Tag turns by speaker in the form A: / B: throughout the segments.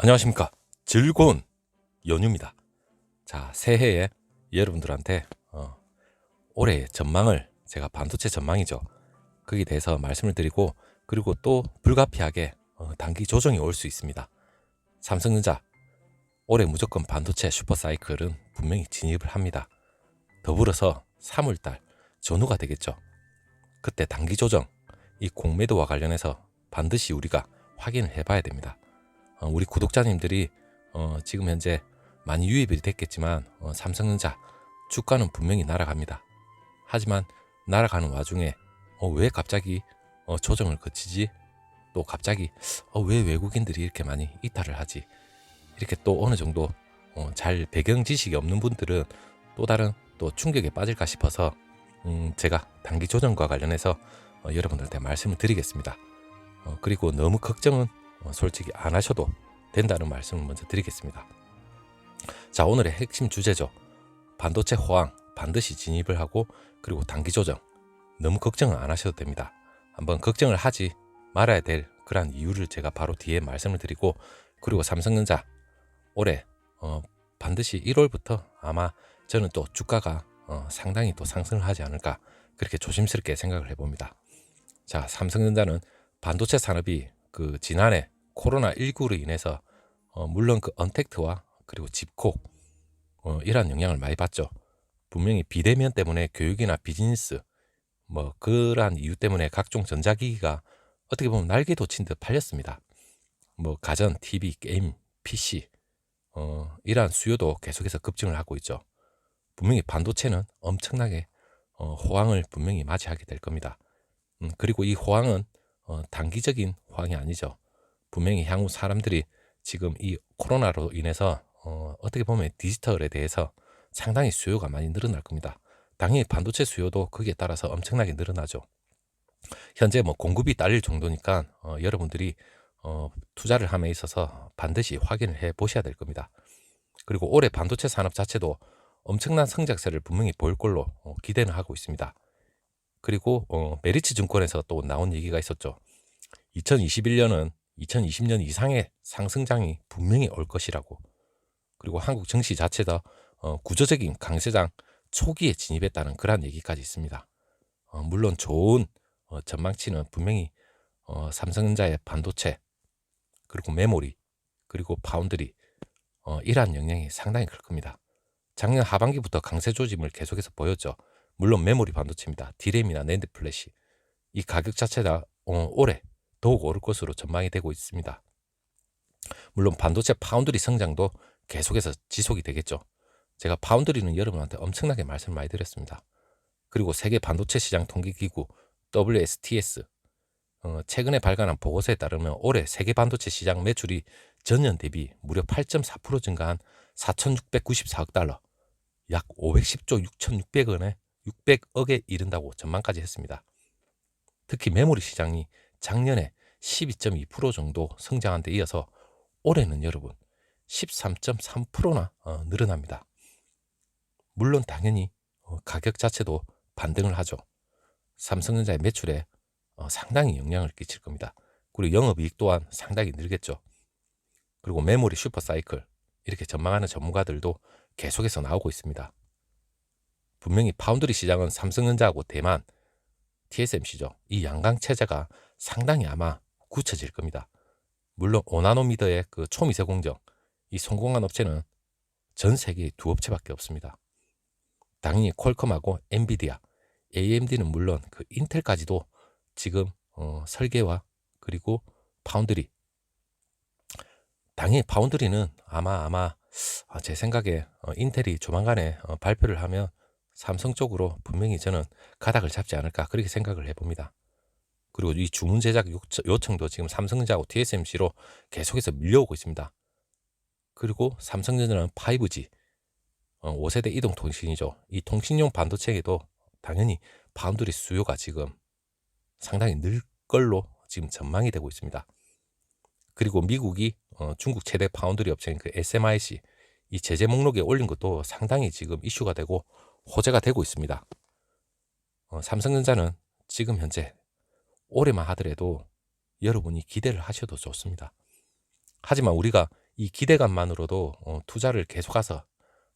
A: 안녕하십니까. 즐거운 연휴입니다. 자, 새해에 여러분들한테 올해의 전망을, 제가 반도체 전망이죠, 거기에 대해서 말씀을 드리고, 그리고 또 불가피하게 단기 조정이 올 수 있습니다. 삼성전자 올해 무조건 반도체 슈퍼사이클은 분명히 진입을 합니다. 더불어서 3월달 전후가 되겠죠. 그때 단기 조정, 이 공매도와 관련해서 반드시 우리가 확인을 해봐야 됩니다. 우리 구독자님들이 지금 현재 많이 유입이 됐겠지만 삼성전자 주가는 분명히 날아갑니다. 하지만 날아가는 와중에 왜 갑자기 조정을 거치지? 또 갑자기 왜 외국인들이 이렇게 많이 이탈을 하지? 이렇게 또 어느 정도 잘 배경 지식이 없는 분들은 또 다른 또 충격에 빠질까 싶어서 제가 단기 조정과 관련해서 여러분들한테 말씀을 드리겠습니다. 그리고 너무 걱정은 솔직히 안 하셔도 된다는 말씀을 먼저 드리겠습니다. 자, 오늘의 핵심 주제죠. 반도체 호황 반드시 진입을 하고, 그리고 단기 조정 너무 걱정은 안 하셔도 됩니다. 한번 걱정을 하지 말아야 될 그러한 이유를 제가 바로 뒤에 말씀을 드리고, 그리고 삼성전자 올해 반드시 1월부터 아마 저는 또 주가가 상당히 또 상승을 하지 않을까, 그렇게 조심스럽게 생각을 해봅니다. 자, 삼성전자는 반도체 산업이 그 지난해 코로나19로 인해서 물론 그 언택트와 그리고 집콕 이러한 영향을 많이 받죠. 분명히 비대면 때문에 교육이나 비즈니스 그러한 이유 때문에 각종 전자기기가 어떻게 보면 날개 돋친 듯 팔렸습니다. 가전, TV, 게임, PC 이러한 수요도 계속해서 급증을 하고 있죠. 분명히 반도체는 엄청나게 호황을 분명히 맞이하게 될 겁니다. 그리고 이 호황은 단기적인 호황이 아니죠. 분명히 향후 사람들이 지금 이 코로나로 인해서 어떻게 보면 디지털에 대해서 상당히 수요가 많이 늘어날 겁니다. 당연히 반도체 수요도 거기에 따라서 엄청나게 늘어나죠. 현재 공급이 딸릴 정도니까 여러분들이 투자를 함에 있어서 반드시 확인을 해 보셔야 될 겁니다. 그리고 올해 반도체 산업 자체도 엄청난 성장세를 분명히 보일 걸로 기대는 하고 있습니다. 그리고 메리츠 증권에서 또 나온 얘기가 있었죠. 2021년은 2020년 이상의 상승장이 분명히 올 것이라고. 그리고 한국 증시 자체도 구조적인 강세장 초기에 진입했다는 그런 얘기까지 있습니다. 물론 좋은 전망치는 분명히 삼성전자의 반도체, 그리고 메모리, 그리고 파운드리 이러한 영향이 상당히 클 겁니다. 작년 하반기부터 강세 조짐을 계속해서 보였죠. 물론 메모리 반도체입니다. 디램이나 낸드 플래시, 이 가격 자체가 올해 더욱 오를 것으로 전망이 되고 있습니다. 물론 반도체 파운드리 성장도 계속해서 지속이 되겠죠. 제가 파운드리는 여러분한테 엄청나게 말씀을 많이 드렸습니다. 그리고 세계 반도체 시장 통계기구 WSTS 최근에 발간한 보고서에 따르면 올해 세계 반도체 시장 매출이 전년 대비 무려 8.4% 증가한 4,694억 달러, 약 510조 6,600원에 600억에 이른다고 전망까지 했습니다. 특히 메모리 시장이 작년에 12.2% 정도 성장한 데 이어서 올해는 여러분 13.3%나 늘어납니다. 물론 당연히 가격 자체도 반등을 하죠. 삼성전자의 매출에 상당히 영향을 끼칠 겁니다. 그리고 영업이익 또한 상당히 늘겠죠. 그리고 메모리 슈퍼사이클 이렇게 전망하는 전문가들도 계속해서 나오고 있습니다. 분명히 파운드리 시장은 삼성전자하고 대만, TSMC죠. 이 양강 체제가 상당히 아마 굳혀질 겁니다. 물론 5나노미터의 그 초미세 공정, 이 성공한 업체는 전 세계에 두 업체밖에 없습니다. 당연히 퀄컴하고 엔비디아, AMD는 물론 그 인텔까지도 지금 설계와 그리고 파운드리, 당연히 파운드리는 아마 제 생각에 인텔이 조만간에 발표를 하면 삼성 쪽으로 분명히 저는 가닥을 잡지 않을까, 그렇게 생각을 해봅니다. 그리고 이 주문 제작 요청도 지금 삼성전자하고 TSMC로 계속해서 밀려오고 있습니다. 그리고 삼성전자는 5G 5세대 이동통신이죠. 이 통신용 반도체에도 당연히 파운드리 수요가 지금 상당히 늘 걸로 지금 전망이 되고 있습니다. 그리고 미국이 중국 최대 파운드리 업체인 그 SMIC 이 제재 목록에 올린 것도 상당히 지금 이슈가 되고 호재가 되고 있습니다. 삼성전자는 지금 현재 올해만 하더라도 여러분이 기대를 하셔도 좋습니다. 하지만 우리가 이 기대감만으로도 투자를 계속 가서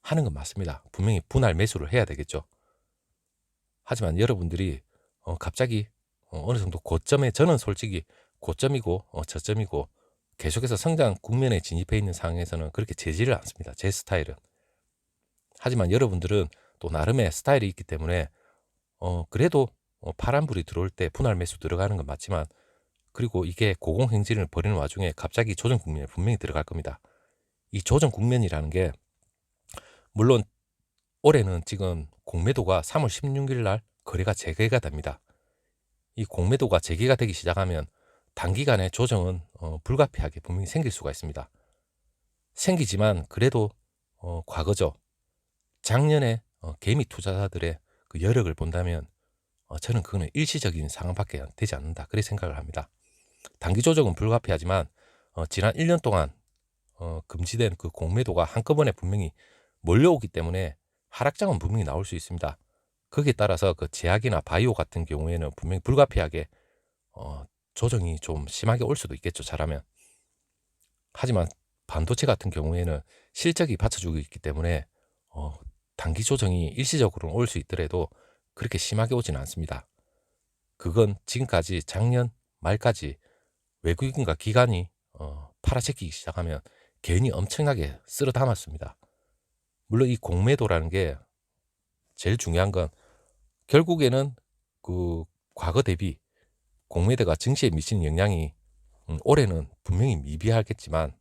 A: 하는 건 맞습니다. 분명히 분할 매수를 해야 되겠죠. 하지만 여러분들이 갑자기 어느 정도 고점에, 저는 솔직히 고점이고 저점이고 계속해서 성장 국면에 진입해 있는 상황에서는 그렇게 재지를 않습니다. 제 스타일은. 하지만 여러분들은 또 나름의 스타일이 있기 때문에 그래도 파란불이 들어올 때 분할 매수 들어가는 건 맞지만, 그리고 이게 고공행진을 벌이는 와중에 갑자기 조정 국면에 분명히 들어갈 겁니다. 이 조정 국면이라는 게, 물론 올해는 지금 공매도가 3월 16일 날 거래가 재개가 됩니다. 이 공매도가 재개가 되기 시작하면 단기간에 조정은 불가피하게 분명히 생길 수가 있습니다. 생기지만 그래도 과거죠. 작년에 개미 투자자들의 그 여력을 본다면 저는 그거는 일시적인 상황밖에 되지 않는다, 그렇게 생각을 합니다. 단기 조정은 불가피하지만 지난 1년 동안 금지된 그 공매도가 한꺼번에 분명히 몰려오기 때문에 하락장은 분명히 나올 수 있습니다. 거기에 따라서 그 제약이나 바이오 같은 경우에는 분명히 불가피하게 조정이 좀 심하게 올 수도 있겠죠, 잘하면. 하지만 반도체 같은 경우에는 실적이 받쳐주고 있기 때문에 단기 조정이 일시적으로는 올 수 있더라도 그렇게 심하게 오지는 않습니다. 그건 지금까지 작년 말까지 외국인과 기관이 팔아제끼기 시작하면 괜히 엄청나게 쓸어 담았습니다. 물론 이 공매도라는 게 제일 중요한 건 결국에는 그 과거 대비 공매도가 증시에 미치는 영향이 올해는 분명히 미비하겠지만,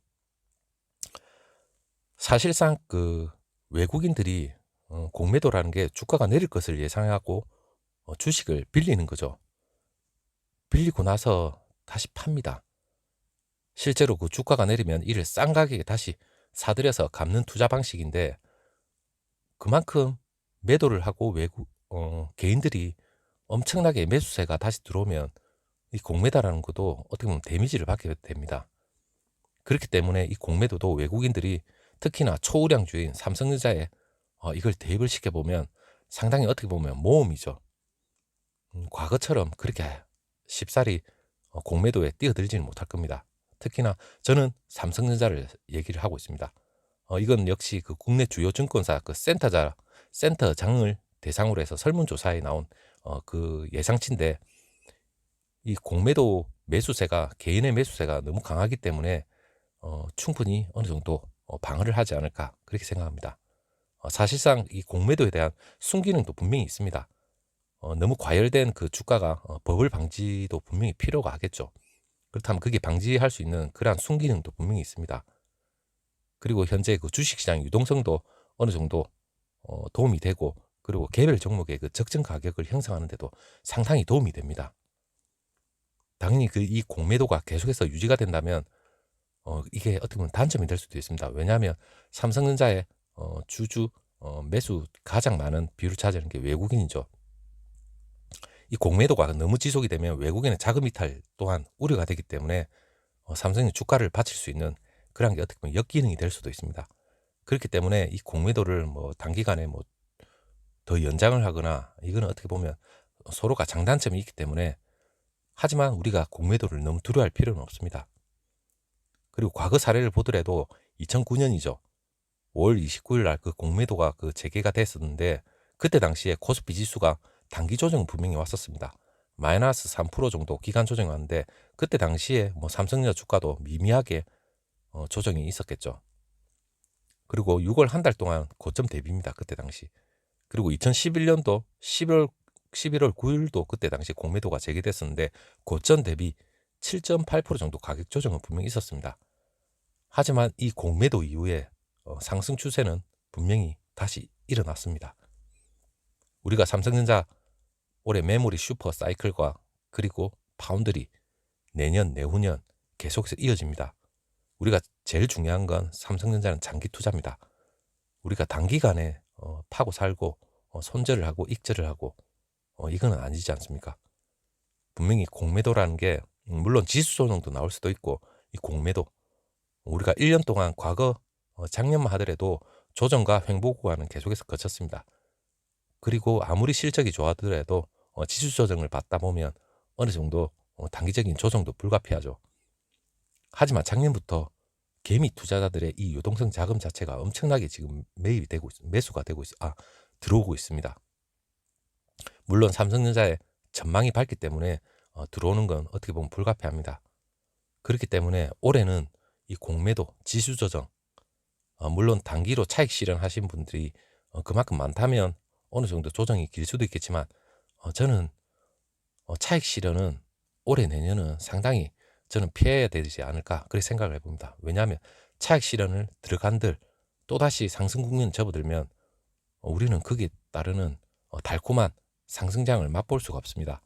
A: 사실상 그 외국인들이 공매도라는 게 주가가 내릴 것을 예상하고 주식을 빌리는 거죠. 빌리고 나서 다시 팝니다. 실제로 그 주가가 내리면 이를 싼 가격에 다시 사들여서 갚는 투자 방식인데, 그만큼 매도를 하고 개인들이 엄청나게 매수세가 다시 들어오면 이 공매도라는 것도 어떻게 보면 데미지를 받게 됩니다. 그렇기 때문에 이 공매도도 외국인들이 특히나 초우량주인 삼성전자에 이걸 대입을 시켜보면 상당히 어떻게 보면 모험이죠. 과거처럼 그렇게 쉽사리 공매도에 뛰어들지는 못할 겁니다. 특히나 저는 삼성전자를 얘기를 하고 있습니다. 이건 역시 그 국내 주요 증권사 그 센터장을 대상으로 해서 설문조사에 나온 그 예상치인데, 이 공매도 매수세가, 개인의 매수세가 너무 강하기 때문에 충분히 어느 정도 방어를 하지 않을까, 그렇게 생각합니다. 사실상 이 공매도에 대한 순기능도 분명히 있습니다. 너무 과열된 그 주가가 버블 방지도 분명히 필요가 하겠죠. 그렇다면 그게 방지할 수 있는 그러한 순기능도 분명히 있습니다. 그리고 현재 그 주식시장 유동성도 어느 정도 도움이 되고, 그리고 개별 종목의 그 적정 가격을 형성하는 데도 상당히 도움이 됩니다. 당연히 그 이 공매도가 계속해서 유지가 된다면 이게 어떻게 보면 단점이 될 수도 있습니다. 왜냐하면 삼성전자의 주주 매수 가장 많은 비율을 차지하는 게 외국인이죠. 이 공매도가 너무 지속이 되면 외국인의 자금 이탈 또한 우려가 되기 때문에 삼성의 주가를 받칠 수 있는 그런 게 어떻게 보면 역기능이 될 수도 있습니다. 그렇기 때문에 이 공매도를 뭐 단기간에 뭐 더 연장을 하거나, 이거는 어떻게 보면 서로가 장단점이 있기 때문에, 하지만 우리가 공매도를 너무 두려워할 필요는 없습니다. 그리고 과거 사례를 보더라도 2009년이죠. 5월 29일 날 그 공매도가 그 재개가 됐었는데, 그때 당시에 코스피 지수가 단기 조정은 분명히 왔었습니다. 마이너스 3% 정도 기간 조정이 왔는데, 그때 당시에 뭐 삼성전자 주가도 미미하게 조정이 있었겠죠. 그리고 6월 한 달 동안 고점 대비입니다, 그때 당시. 그리고 2011년도 11월 9일도 그때 당시 공매도가 재개됐었는데 고점 대비 7.8% 정도 가격 조정은 분명히 있었습니다. 하지만 이 공매도 이후에 상승 추세는 분명히 다시 일어났습니다. 우리가 삼성전자 올해 메모리 슈퍼 사이클과 그리고 파운드리 내년 내후년 계속해서 이어집니다. 우리가 제일 중요한 건 삼성전자는 장기 투자입니다. 우리가 단기간에 파고 살고 손절을 하고 익절을 하고 이거는 아니지 않습니까? 분명히 공매도라는 게 물론 지수 조정도 나올 수도 있고, 이 공매도 우리가 1년 동안 과거 작년만 하더라도 조정과 횡보 구간은 계속해서 거쳤습니다. 그리고 아무리 실적이 좋아하더라도 지수 조정을 받다 보면 어느 정도 단기적인 조정도 불가피하죠. 하지만 작년부터 개미 투자자들의 이 유동성 자금 자체가 엄청나게 지금 매입이 되고 매수가 되고 들어오고 있습니다. 물론 삼성전자의 전망이 밝기 때문에 들어오는 건 어떻게 보면 불가피합니다. 그렇기 때문에 올해는 이 공매도, 지수 조정, 물론 단기로 차익 실현하신 분들이 그만큼 많다면 어느 정도 조정이 길 수도 있겠지만 저는 차익 실현은 올해 내년은 상당히 저는 피해야 되지 않을까 그렇게 생각을 해봅니다. 왜냐하면 차익 실현을 들어간들 또다시 상승 국면 접어들면 우리는 거기에 따르는 달콤한 상승장을 맛볼 수가 없습니다.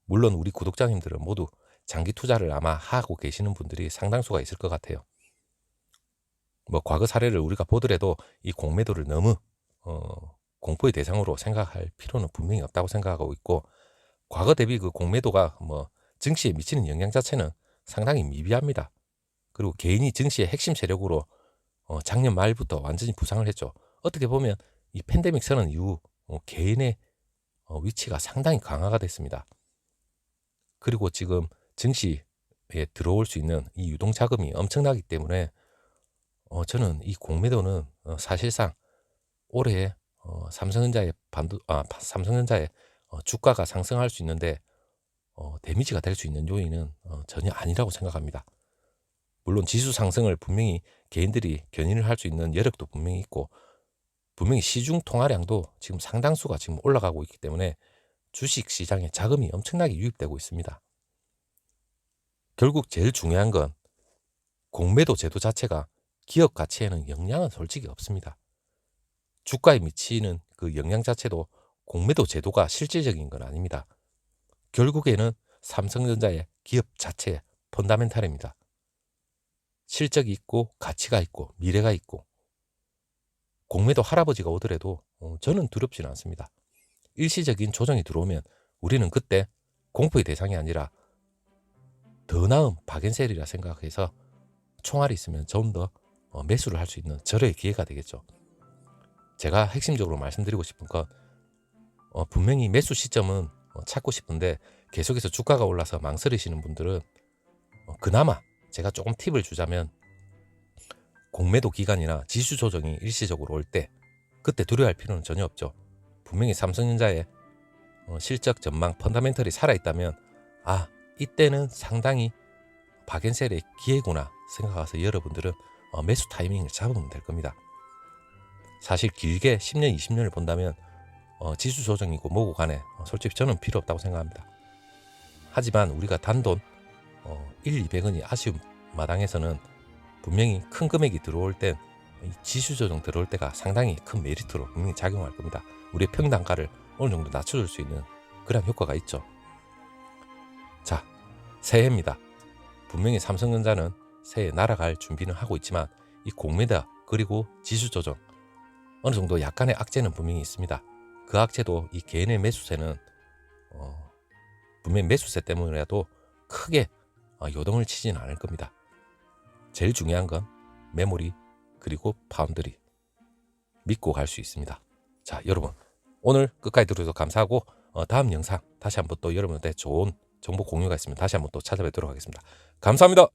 A: 물론 우리 구독자님들은 모두 장기 투자를 아마 하고 계시는 분들이 상당수가 있을 것 같아요. 뭐 과거 사례를 우리가 보더라도 이 공매도를 너무 공포의 대상으로 생각할 필요는 분명히 없다고 생각하고 있고, 과거 대비 그 공매도가 뭐 증시에 미치는 영향 자체는 상당히 미비합니다. 그리고 개인이 증시의 핵심 세력으로 작년 말부터 완전히 부상을 했죠. 어떻게 보면 이 팬데믹 선언 이후 개인의 위치가 상당히 강화가 됐습니다. 그리고 지금 증시에 들어올 수 있는 이 유동자금이 엄청나기 때문에 저는 이 공매도는 사실상 올해 삼성전자의 주가가 상승할 수 있는데 데미지가 될 수 있는 요인은 전혀 아니라고 생각합니다. 물론 지수 상승을 분명히 개인들이 견인을 할 수 있는 여력도 분명히 있고, 분명히 시중 통화량도 지금 상당수가 지금 올라가고 있기 때문에 주식 시장에 자금이 엄청나게 유입되고 있습니다. 결국 제일 중요한 건 공매도 제도 자체가 기업 가치에는 영향은 솔직히 없습니다. 주가에 미치는 그 영향 자체도 공매도 제도가 실질적인 건 아닙니다. 결국에는 삼성전자의 기업 자체의 펀다멘탈입니다. 실적이 있고 가치가 있고 미래가 있고, 공매도 할아버지가 오더라도 저는 두렵지는 않습니다. 일시적인 조정이 들어오면 우리는 그때 공포의 대상이 아니라 더 나은 박앤셀이라 생각해서 총알이 있으면 좀 더 매수를 할 수 있는 절호의 기회가 되겠죠. 제가 핵심적으로 말씀드리고 싶은 건 분명히 매수 시점은 찾고 싶은데 계속해서 주가가 올라서 망설이시는 분들은 그나마 제가 조금 팁을 주자면, 공매도 기간이나 지수 조정이 일시적으로 올 때 그때 두려워할 필요는 전혀 없죠. 분명히 삼성전자의 실적 전망 펀다멘털이 살아있다면 이때는 상당히 박앤셀의 기회구나 생각해서 여러분들은 매수 타이밍을 잡으면 될 겁니다. 사실 길게 10년, 20년을 본다면 지수 조정이고 뭐고 간에 솔직히 저는 필요 없다고 생각합니다. 하지만 우리가 단돈 1, 200원이 아쉬운 마당에서는 분명히 큰 금액이 들어올 땐 지수 조정 들어올 때가 상당히 큰 메리트로 분명히 작용할 겁니다. 우리의 평단가를 어느 정도 낮춰줄 수 있는 그런 효과가 있죠. 자, 새해입니다. 분명히 삼성전자는 새해 날아갈 준비는 하고 있지만 이 공매도 그리고 지수 조정 어느 정도 약간의 악재는 분명히 있습니다. 그 악재도 이 개인의 매수세는 분명히 매수세 때문이라도 크게 요동을 치지는 않을 겁니다. 제일 중요한 건 메모리 그리고 파운드리 믿고 갈 수 있습니다. 자, 여러분 오늘 끝까지 들어주셔서 감사하고 다음 영상 다시 한번 또 여러분한테 좋은 정보 공유가 있으면 다시 한번 또 찾아뵙도록 하겠습니다. 감사합니다.